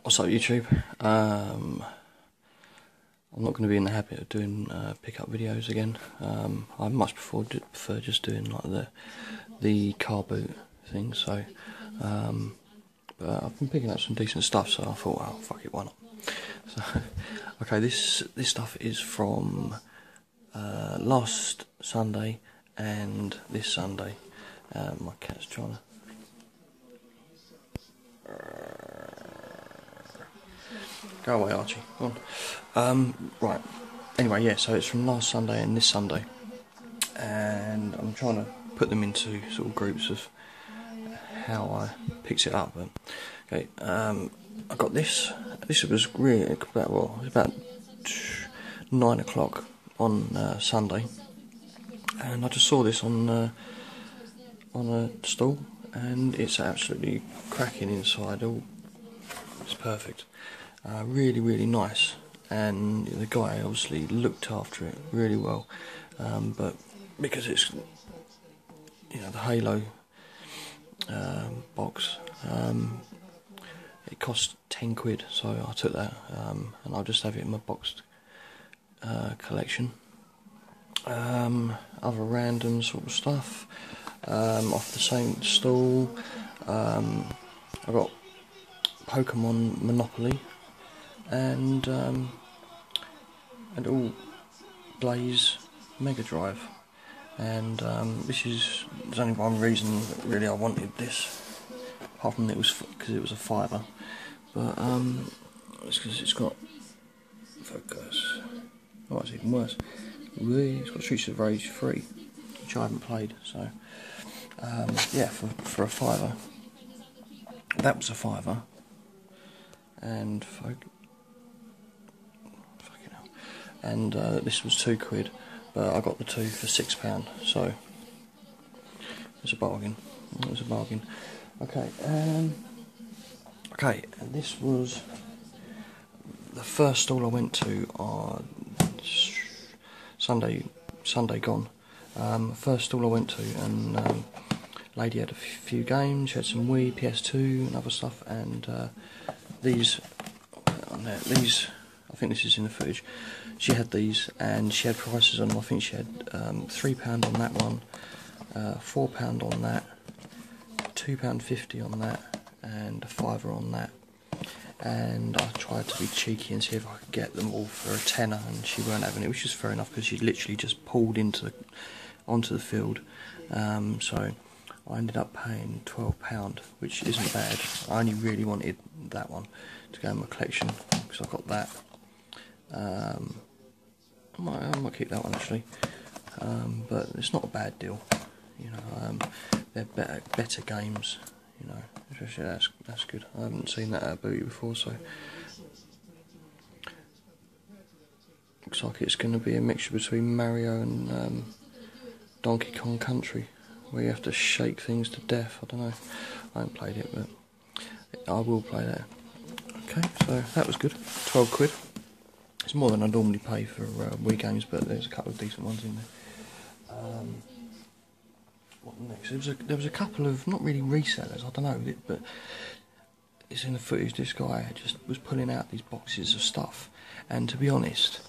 What's up, YouTube? I'm not going to be in the habit of doing pick-up videos again. I much prefer just doing like the car boot thing. So, but I've been picking up some decent stuff, so I thought, well, fuck it, why not? So, okay, this stuff is from last Sunday and this Sunday. My cat's trying to. Go away, Archie. Go on. Right. Anyway, yeah. So it's from last Sunday and this Sunday, and I'm trying to put them into sort of groups of how I picked it up. But okay, I got this. This was really about it was about 9 o'clock on Sunday, and I just saw this on a stall, and it's absolutely cracking inside. It's perfect. Really, really nice, and the guy obviously looked after it really well. But because it's, you know, the Halo box, it cost 10 quid, so I took that, and I'll just have it in my boxed collection. Other random sort of stuff off the same stall. I got Pokemon Monopoly and all Blaze Mega Drive, and there's only one reason really I wanted this, apart from it was because it was a fiver, but it's because it's got focus. Oh, it's even worse. It's got Streets of Rage 3, which I haven't played, so yeah, for a fiver. That was a fiver, and and this was 2 quid, but I got the two for £6, so it's a bargain. It was a bargain. Okay, okay, and this was the first stall I went to on Sunday gone. First stall I went to, and lady had a few games. She had some Wii, PS2, and other stuff, and these, I think this is in the footage. She had these, and she had prices on them. I think she had £3 on that one, £4 on that, £2.50 on that, and a fiver on that. And I tried to be cheeky and see if I could get them all for a tenner, and she weren't having it, which is fair enough because she literally just pulled onto the field. So I ended up paying £12, which isn't bad. I only really wanted that one to go in my collection because I got that. I might keep that one actually, but it's not a bad deal. You know, they're better games. You know, especially that's good. I haven't seen that at Booty before, so looks like it's going to be a mixture between Mario and Donkey Kong Country, where you have to shake things to death. I don't know. I haven't played it, but I will play that. Okay, so that was good. 12 quid. It's more than I normally pay for Wii games, but there's a couple of decent ones in there. What next? There was a couple of, not really resellers, I don't know, but it's in the footage. This guy just was pulling out these boxes of stuff, and to be honest,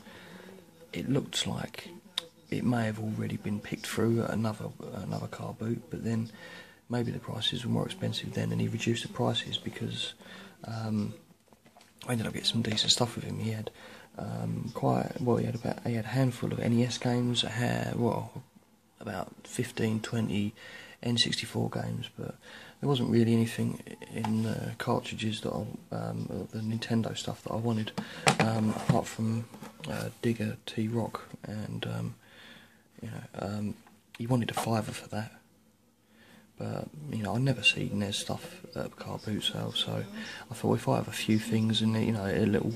it looked like it may have already been picked through at another car boot, but then maybe the prices were more expensive then, and he reduced the prices because I ended up getting some decent stuff with him. He had he had a handful of NES games, about 15, 20 N64 games, but there wasn't really anything in the cartridges that the Nintendo stuff that I wanted, apart from Digger T-Rock, and you know, he wanted a fiver for that. But you know, I never see NES stuff at a car boot sale, so I thought if I have a few things in there, you know, a little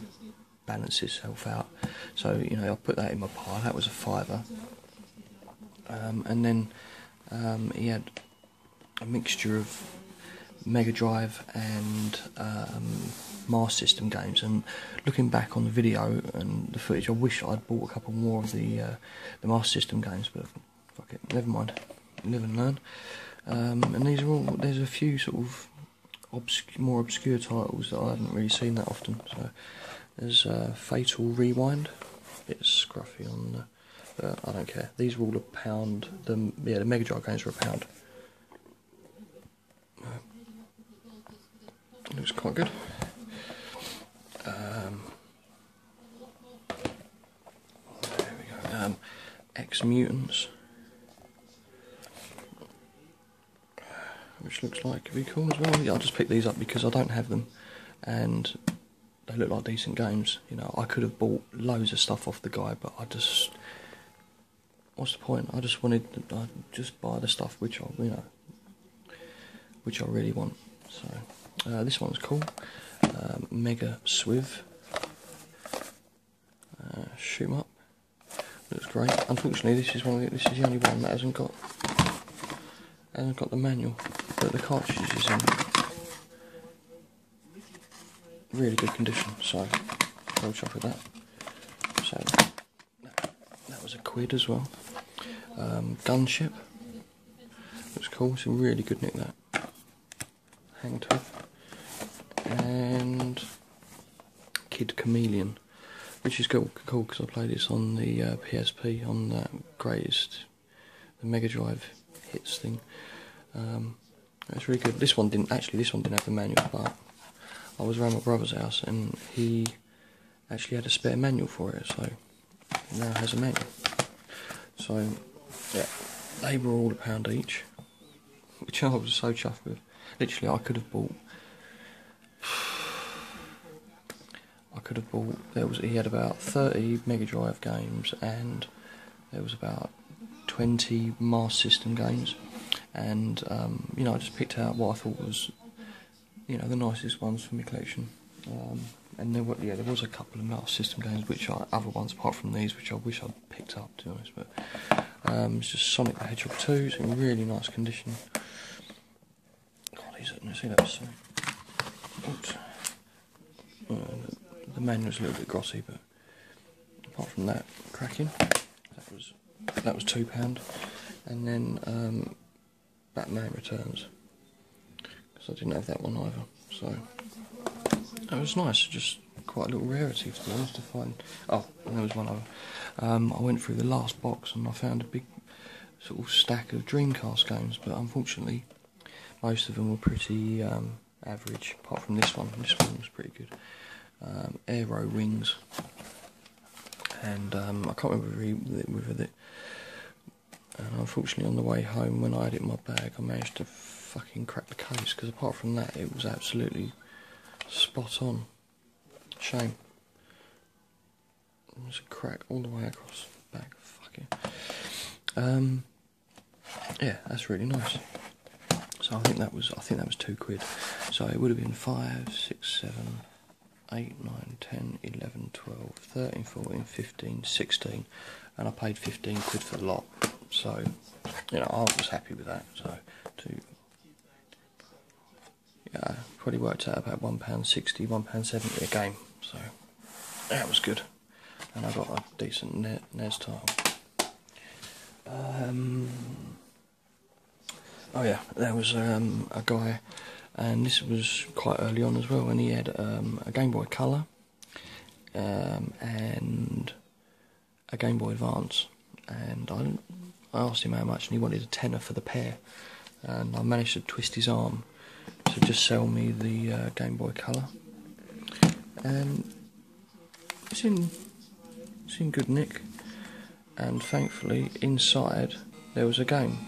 balance itself out. So you know, I put that in my pile. That was a fiver. And then he had a mixture of Mega Drive and Master System games. And looking back on the video and the footage, I wish I'd bought a couple more of the Master System games, but fuck it, never mind. Live and learn. And these are all. There's a few sort of more obscure titles that I haven't really seen that often. So there's Fatal Rewind, a bit scruffy on the, but I don't care. These were all £1. The Mega Drive games were £1. Looks quite good. There we go. Ex-Mutants, which looks like it'd be cool as well. Yeah, I'll just pick these up because I don't have them, and they look like decent games. You know, I could have bought loads of stuff off the guy, but I just, what's the point? I just wanted to just buy the stuff which I, you know, which I really want. So this one's cool. Mega Swiv. Shoot 'em up. Looks great. Unfortunately, this is the only one that hasn't got the manual, but the cartridge is in really good condition. So I'll chuck with that. So that was £1 as well. Gunship. Looks cool. It's in really good nick, that. Hang tough. And Kid Chameleon, which is cool because I played this on the PSP on that the Mega Drive hits thing. It's really good. This one didn't have the manual, but I was around my brother's house and he actually had a spare manual for it, so now it has a manual. So yeah, they were all £1 each, which I was so chuffed with. Literally, I could have bought. He had about 30 Mega Drive games, and there was about 20 Master System games, and you know, I just picked out what I thought was, you know, the nicest ones for my collection. And there was a couple of Master System games, other ones apart from these, which I wish I'd picked up, to be honest. But it's just Sonic the Hedgehog 2. It's in really nice condition. See that was so. Oops. The manual's a little bit glossy, but apart from that, cracking. That was £2, and then Batman Returns, because I didn't have that one either. So that was nice. Just quite a little rarity, to be honest, to find. Oh, and there was one other. I went through the last box and I found a big sort of stack of Dreamcast games, but unfortunately most of them were pretty average, apart from this one. This one was pretty good. Aero Wings, and I can't remember with it. And unfortunately, on the way home, when I had it in my bag, I managed to fucking crack the case, because apart from that, it was absolutely spot on. Shame. There's a crack all the way across the back. Fucking. Yeah, that's really nice. So I think that was £2. So it would have been 5, 6, 7, 8, 9, 10, 11, 12, 13, 14, 15, 16, and I paid £15 for the lot. So, you know, I was happy with that. So, yeah, probably worked out about £1.60, £1.70 a game. So that was good, and I got a decent NES title. Oh yeah, there was a guy, and this was quite early on as well, and he had a Game Boy Color and a Game Boy Advance, and I asked him how much, and he wanted a tenner for the pair, and I managed to twist his arm to just sell me the Game Boy Color, and it's in good nick, and thankfully inside there was a game.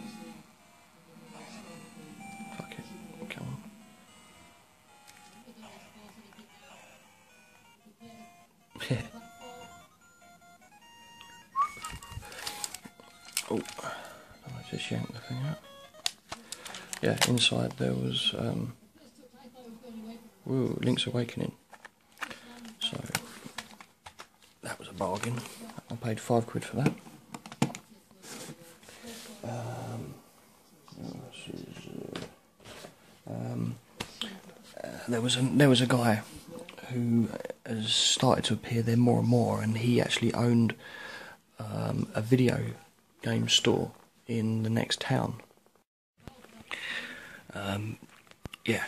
Oh, I just yanked the thing out. Yeah, inside there was Link's Awakening. So that was a bargain. I paid £5 for that. There was a guy who has started to appear there more and more, and he actually owned a video game store in the next town. Yeah,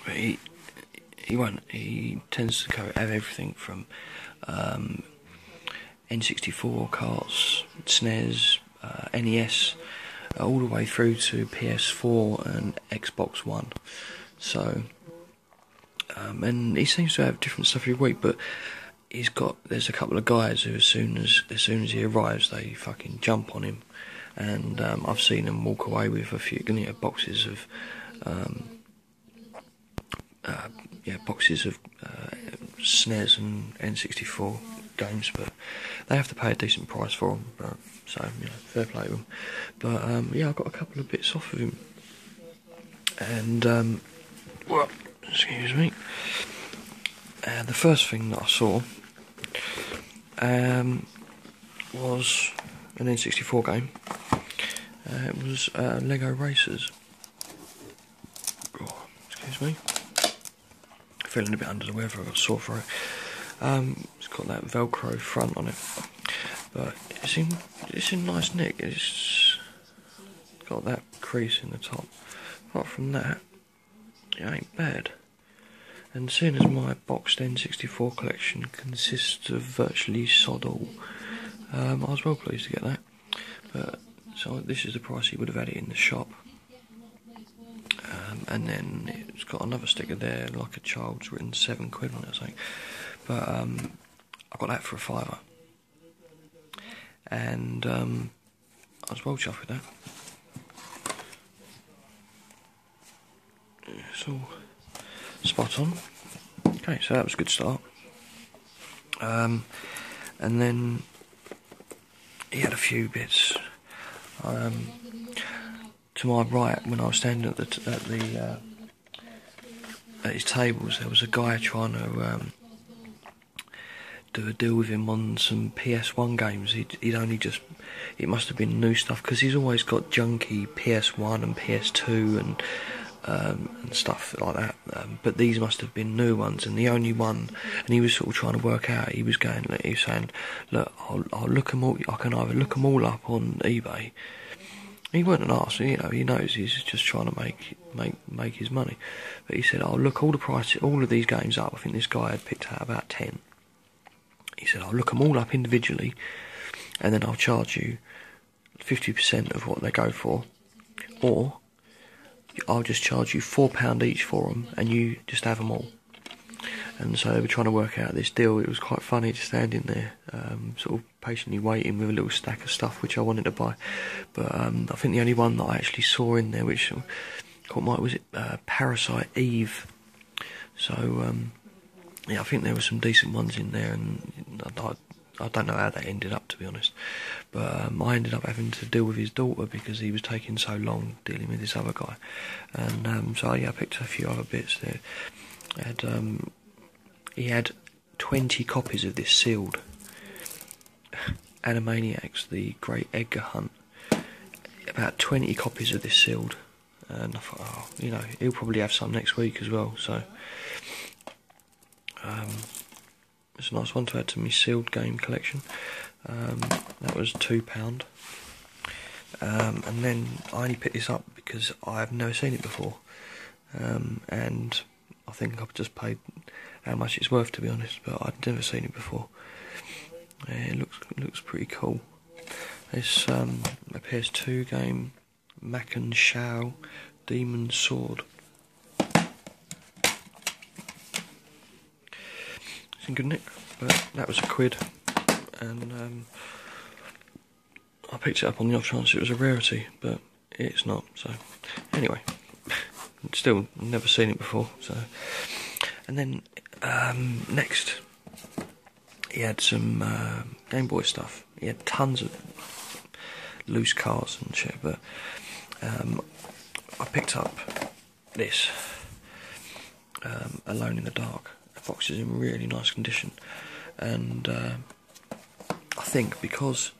But he won't. He tends to have everything from N64 carts, SNES, NES, all the way through to PS4 and Xbox One. So, and he seems to have different stuff every week. But there's a couple of guys who, as soon as he arrives, they fucking jump on him, and I've seen them walk away with a few boxes of SNES and N64 games, but they have to pay a decent price for them. But so fair play to them. But I got a couple of bits off of him, and well, excuse me. The first thing that I saw was an N64 game. It was Lego Racers. Oh, excuse me. Feeling a bit under the weather. I've got a sore throat. It's got that Velcro front on it, but it's in nice nick. It's got that crease in the top. Apart from that, it ain't bad. And seeing as my boxed N64 collection consists of virtually sod all, I was well pleased to get that. But so this is the price he would have had it in the shop. And then it's got another sticker there, like a child's, written £7 on it, I think. But I got that for a £5, and I was well chuffed with that. It's all spot on. Okay, so that was a good start. And then he had a few bits. To my right, when I was standing at his tables, there was a guy trying to do a deal with him on some PS1 games. It must have been new stuff, because he's always got junky PS1 and PS2 and stuff like that. But these must have been new ones, and the only one, and he was sort of trying to work out. He was saying, look, I'll look them all. I can either look them all up on eBay. He wasn't an arse, he knows he's just trying to make his money. But he said, I'll look all of these games up. I think this guy had picked out about 10. He said, I'll look them all up individually, and then I'll charge you 50% of what they go for, or I'll just charge you £4 each for them, and you just have them all. And so they were trying to work out this deal. It was quite funny just standing there, sort of patiently waiting with a little stack of stuff which I wanted to buy. But I think the only one that I actually saw in there, which caught my, was it Parasite Eve. So I think there were some decent ones in there, and I don't know how that ended up, to be honest. But I ended up having to deal with his daughter because he was taking so long dealing with this other guy. And so I picked a few other bits there. He had 20 copies of this sealed. Animaniacs, the Great Edgar Hunt. About 20 copies of this sealed. And I thought, he'll probably have some next week as well. So it's a nice one to add to my sealed game collection. That was £2. And then I only picked this up because I've never seen it before. And I think I've just paid how much it's worth, to be honest, but I'd never seen it before. It looks pretty cool. It's a PS2 game, Mac and Shao, Demon Sword. It's in good nick, but that was £1, and I picked it up on the off chance it was a rarity, but it's not. So anyway, still never seen it before. So, and then next, he had some Game Boy stuff. He had tons of loose cars and shit, but I picked up this Alone in the Dark. The box is in really nice condition, and I think because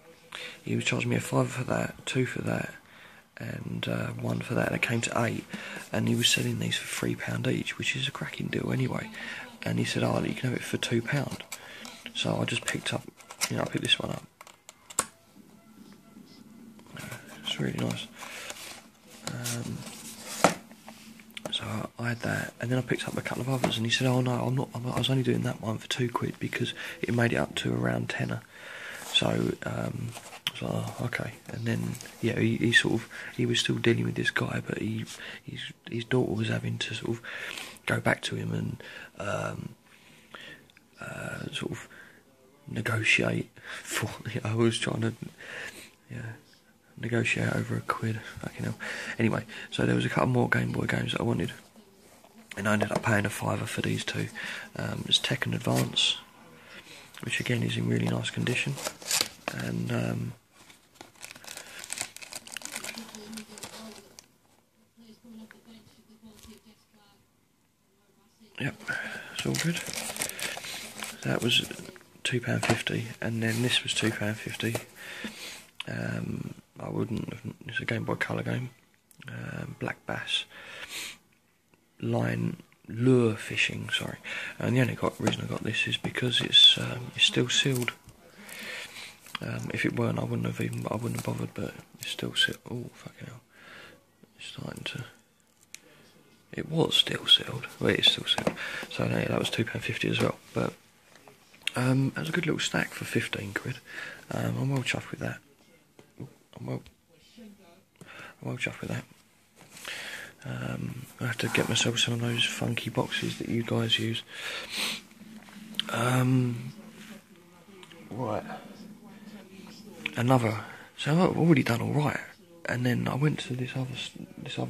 he was charging me a £5 for that, 2 for that, and 1 for that, it came to 8, and he was selling these for £3 each, which is a cracking deal anyway. And he said, you can have it for £2. So I just picked up, I picked this one up. It's really nice. So I had that, and then I picked up a couple of others, and he said, "Oh no, I was only doing that one for £2 because it made it up to around tenner." So I was like, "Oh, okay." And then yeah, he was still dealing with this guy, but his daughter was having to sort of go back to him and sort of negotiate for. I was trying to negotiate over £1. Fucking hell. Anyway, so there was a couple more Game Boy games that I wanted, and I ended up paying £5 for these two. It's Tekken Advance, which again is in really nice condition, and yep, it's all good. That was £2.50, and then this was £2.50. I wouldn't have, it's a Game Boy Colour game. Black Bass line lure fishing, sorry. And the only reason I got this is because it's still sealed. If it weren't, I wouldn't have bothered, but it's still sealed. Oh, fucking hell. It's starting to... It was still sealed. Well, it's still sealed. So yeah, that was £2.50 as well. But that was a good little stack for £15. I'm well chuffed with that. I'm well chuffed with that. I have to get myself some of those funky boxes that you guys use. Right. So I've already done all right, and then I went to this other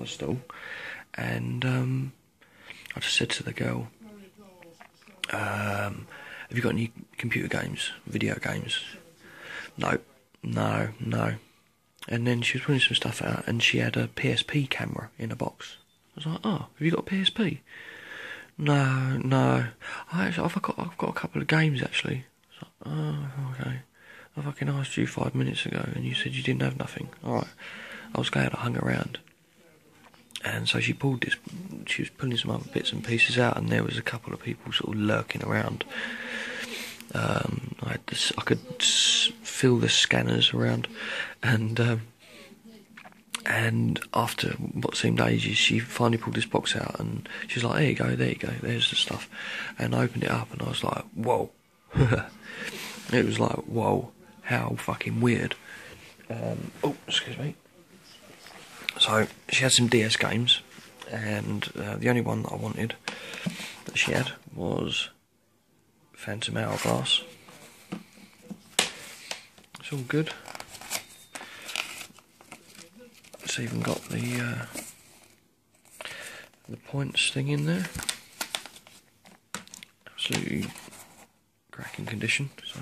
stall, and I just said to the girl, "Have you got any computer games, video games?" No. And then she was putting some stuff out, and she had a PSP camera in a box. I was like, "Oh, have you got a PSP?" No. I've got a couple of games actually. I was like, "Oh, okay. I fucking asked you 5 minutes ago, and you said you didn't have nothing." All right. I was glad I hung around. And so she was pulling some other bits and pieces out, and there was a couple of people sort of lurking around. I could feel the scanners around, and after what seemed ages, she finally pulled this box out, and she was like, there you go, there's the stuff. And I opened it up, and I was like, whoa. It was like, whoa, how fucking weird. Oh, excuse me. So she had some DS games, and the only one that I wanted that she had was Phantom Hourglass. It's all good. It's even got the points thing in there. Absolutely cracking condition. So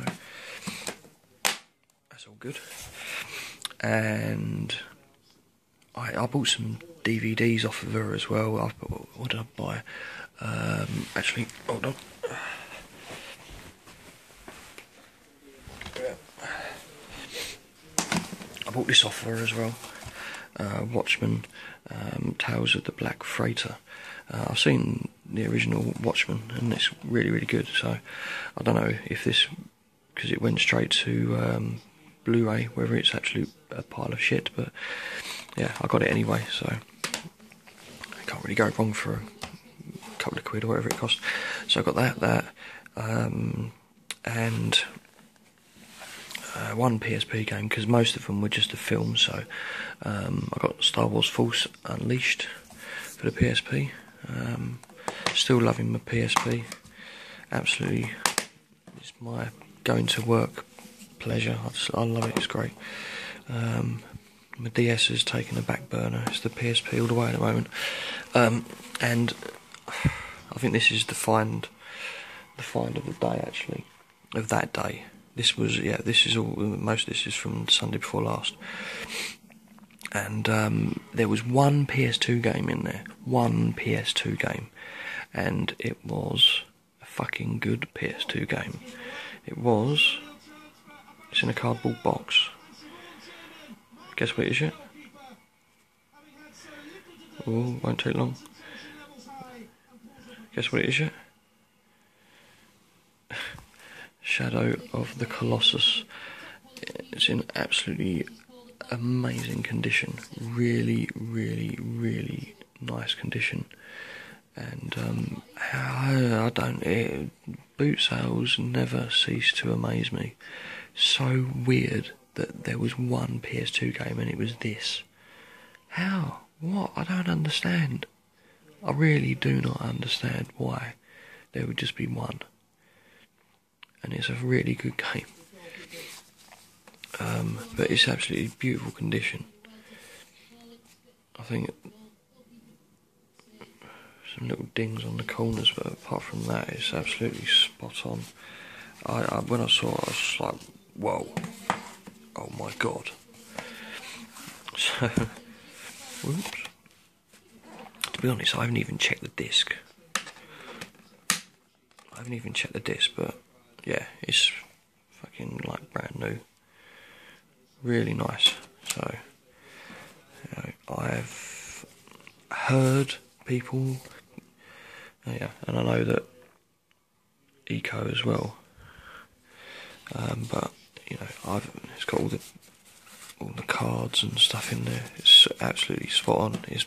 that's all good. And I bought some DVDs off of her as well. What did I buy? Actually, hold on. I bought this off of her as well. Watchmen, Tales of the Black Freighter. I've seen the original Watchmen, and it's really, really good. So I don't know if this, because it went straight to Blu-ray, whether it's actually a pile of shit, but yeah, I got it anyway, so I can't really go wrong for a couple of quid or whatever it cost. So I got that, and one PSP game, because most of them were just a film. So I got Star Wars Force Unleashed for the PSP. Still loving my PSP. Absolutely, it's my going to work pleasure. I love it. It's great. My DS has taken a back burner. It's the PSP all the way at the moment, and I think this is the find of the day, actually, of that day. This was, this is all. Most of this is from Sunday before last, and there was one PS2 game in there, one PS2 game, and it was a fucking good PS2 game. It's in a cardboard box. Guess what it is yet? Oh, won't take long. Guess what it is yet? Shadow of the Colossus. It's in absolutely amazing condition. Really, really, really nice condition. And boot sales never cease to amaze me. So weird that there was one PS2 game and it was this. How? What? I don't understand. I really do not understand why there would just be one. And it's a really good game. But it's absolutely beautiful condition. I think some little dings on the corners, but apart from that, it's absolutely spot on. When I saw it, I was just like, whoa, oh my god. So, whoops. To be honest, I haven't even checked the disc. But yeah, it's fucking like brand new. Really nice. So, I've heard people, and I know that Eco as well. But it's got all the cards and stuff in there. It's absolutely spot on. It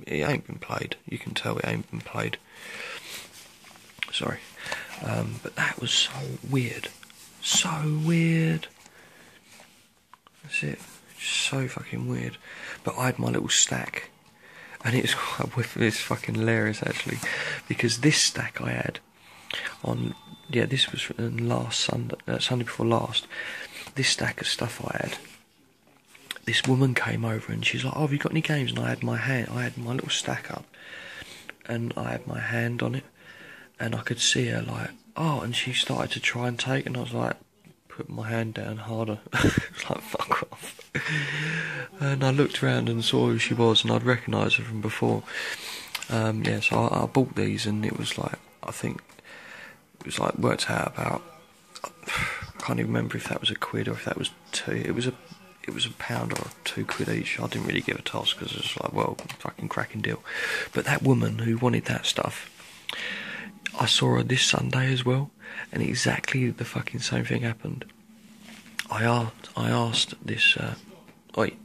ain't been played. You can tell it ain't been played. Sorry, but that was so weird. So weird. That's it. Just so fucking weird. But I had my little stack, and it's fucking hilarious actually, because this stack I had on, this was last Sunday, Sunday before last. This stack of stuff I had. This woman came over and she's like, "Oh, have you got any games?" And I had my little stack up, and I had my hand on it, and I could see her like, "Oh," and she started to try and take, and I was like, put my hand down harder. Like, fuck off. And I looked around and saw who she was, and I'd recognised her from before. So I bought these, and it was like, I think it was like worked out about, I can't even remember if that was £1 or if that was £2. It was £1 or £2 each. I didn't really give a toss because it was like, well, fucking cracking deal. But that woman who wanted that stuff, I saw her this Sunday as well, and exactly the fucking same thing happened. I asked this, wait,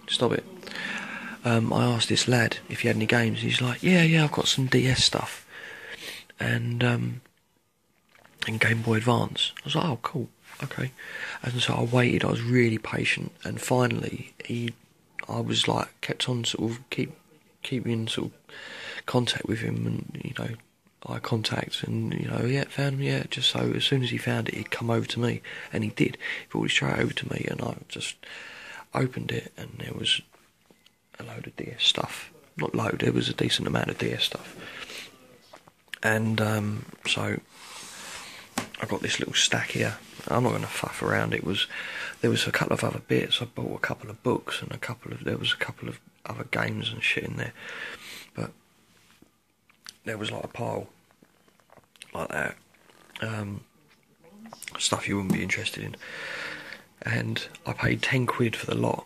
stop it. I asked this lad if he had any games. He's like, yeah, I've got some DS stuff, and Game Boy Advance. I was like, oh, cool, okay. And so I waited. I was really patient, and finally, I was like, kept on sort of keeping sort of contact with him, and eye contact, and found him, just so as soon as he found it, he'd come over to me, and he did. He brought it straight over to me, and I just opened it, and there was a load of DS stuff. Not load, there was a decent amount of DS stuff. And so I got this little stack here. I'm not going to faff around. There was a couple of other bits. I bought a couple of books, and there was a couple of other games and shit in there, but there was like a pile like that, stuff you wouldn't be interested in, and I paid £10 for the lot,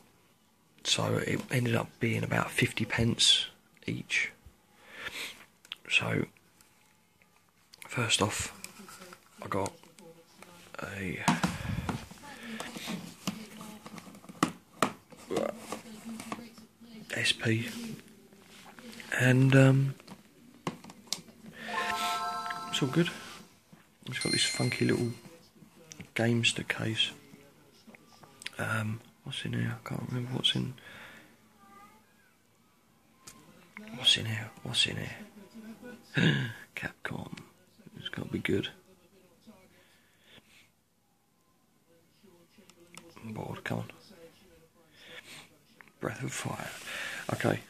so it ended up being about 50p each. So first off, I got a SP, and it's all good. It's got this funky little Gamester case. What's in here? I can't remember what's in. What's in here? Capcom. It's got to be good. I'm bored. Come on. Breath of Fire. Okay.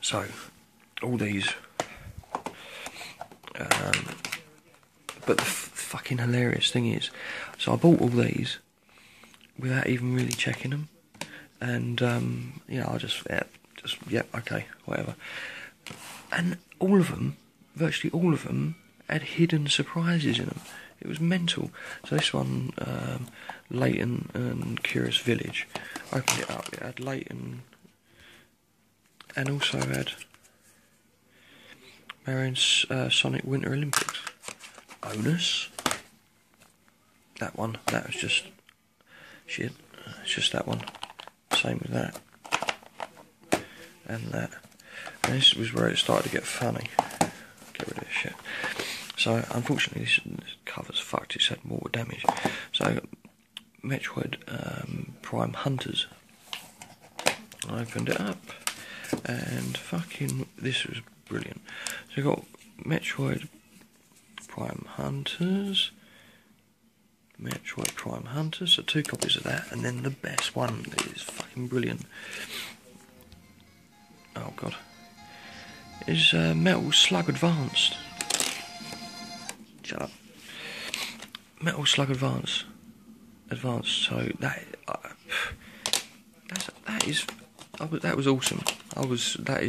So, all these. But the fucking hilarious thing is, so I bought all these without even really checking them, and I just okay, whatever. And all of them, virtually all of them, had hidden surprises in them. It was mental. So this one, Leighton and Curious Village, opened it up. It had Leighton, and also had Marion's Sonic Winter Olympics. Onus. That one. That was just shit. It's just that one. Same with that. And that. And this was where it started to get funny. Get rid of this shit. So, unfortunately, this cover's fucked. It's had mortal damage. So, Metroid Prime Hunters. I opened it up, and fucking, this was brilliant. So, we've got Metroid Prime Hunters. Metroid Prime Hunters, so 2 copies of that, and then the best one is fucking brilliant. Oh god. Is Metal Slug Advanced. Shut up. Metal Slug Advanced. So that was awesome. That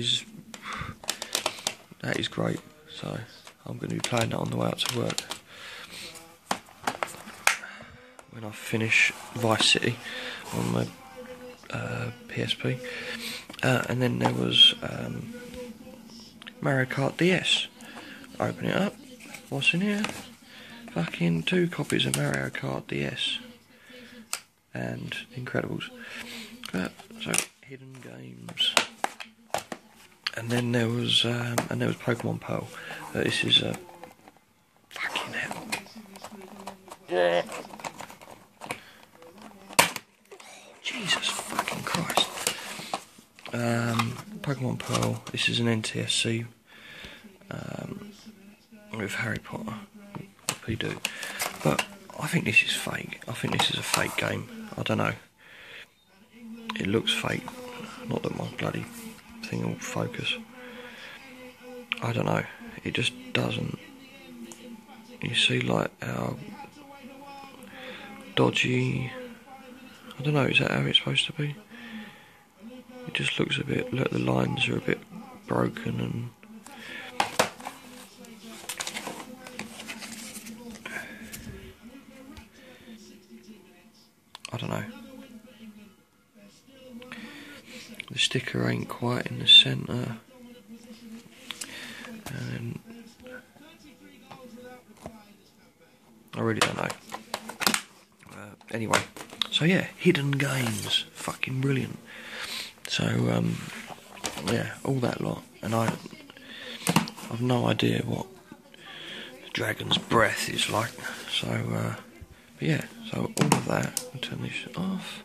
is great. So I'm going to be playing that on the way out to work. When I finish Vice City on my PSP. And then there was Mario Kart DS. Open it up. What's in here? Fucking 2 copies of Mario Kart DS. And Incredibles. So, hidden games. And then there was Pokemon Pearl. This is fucking hell. Yeah. Jesus fucking Christ. Pokemon Pearl. This is an NTSC with Harry Potter. What we do. But I think this is fake. I think this is a fake game. I don't know. It looks fake. Not that my bloody thing will focus. I don't know. It just doesn't. You see, like, how dodgy. I don't know, is that how it's supposed to be? It just looks a bit, look, the lines are a bit broken and... I don't know. The sticker ain't quite in the centre. And I really don't know. Anyway. So yeah, hidden games, fucking brilliant. So yeah, all that lot, and I've no idea what Dragon's Breath is like. So but yeah, so all of that. I'll turn this off.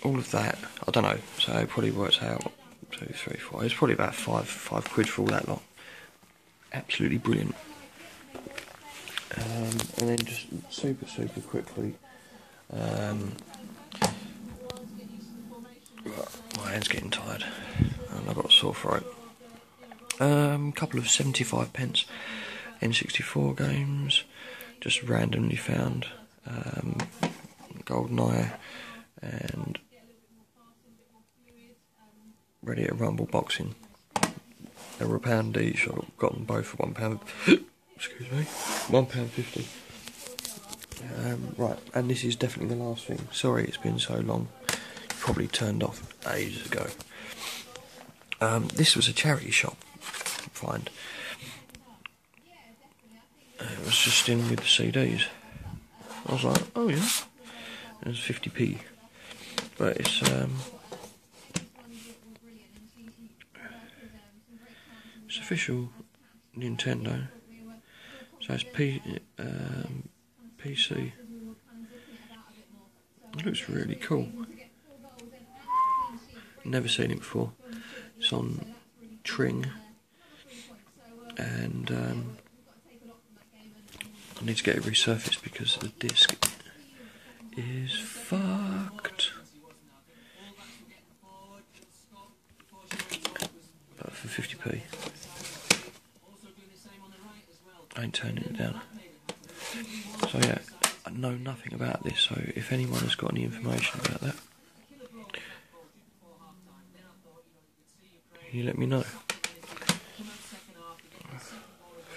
All of that, I don't know. So it probably works out 2, 3, 4. It's probably about five quid for all that lot. Absolutely brilliant. And then just super quickly. My hand's getting tired and I've got a sore throat. Couple of 75p N64 games, just randomly found. GoldenEye and Ready to Rumble Boxing. They were £1 each. I've got them both for £1. Excuse me, £1.50. Right, and this is definitely the last thing. Sorry it's been so long. Probably turned off ages ago. This was a charity shop find. It was just in with the CDs. I was like, oh yeah. It was 50p. But it's official Nintendo. So it's PC. It looks really cool. Never seen it before. It's on Tring, and I need to get it resurfaced because the disc is fucked. But for 50p, I ain't turning it down. So yeah, I know nothing about this, so if anyone has got any information about that, can you let me know? I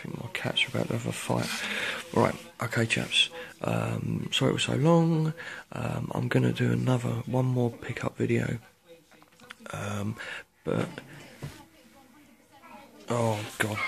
think my cats are about to have a fight. Right, okay chaps, sorry it was so long. I'm going to do one more pickup video, but oh god.